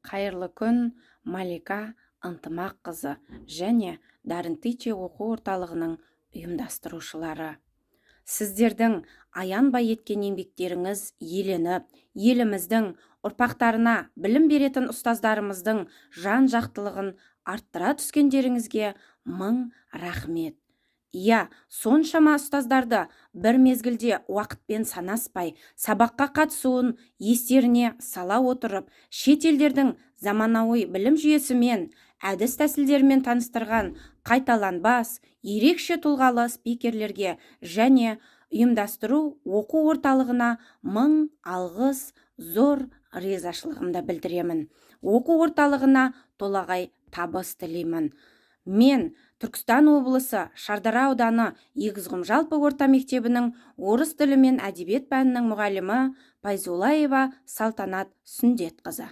Қайырлы күн, Малика Ынтымаққызы және Дарын Тиче оқу орталығының ұйымдастырушылары. Сіздердің аянбай еткен еңбектеріңіз еленіп, еліміздің ұрпақтарына білім беретін ұстаздарымыздың жан жақтылығын арттыра түскендеріңізге мың рахмет. Соншама ұстаздарды бір мезгілде уақытпен санаспай, сабаққа қатысуын естеріне сала отырып, шет елдердің заманауи білім жүйесімен, әдіс тәсілдерімен таныстырған қайталанбас, ерекше тұлғалы спикерлерге және ұйымдастыру оқу орталығына мың алғыс, зор ризашылығымды білдіремін. Оқу орталығына толағай табыс тілеймін. Мен Түркістан облысы Шардара ауданы Егізғұм жалпы орта мектебінің орыс тілі мен әдебиет пәнінің мұғалімі Пайзулаева Салтанат Сүндетқызы.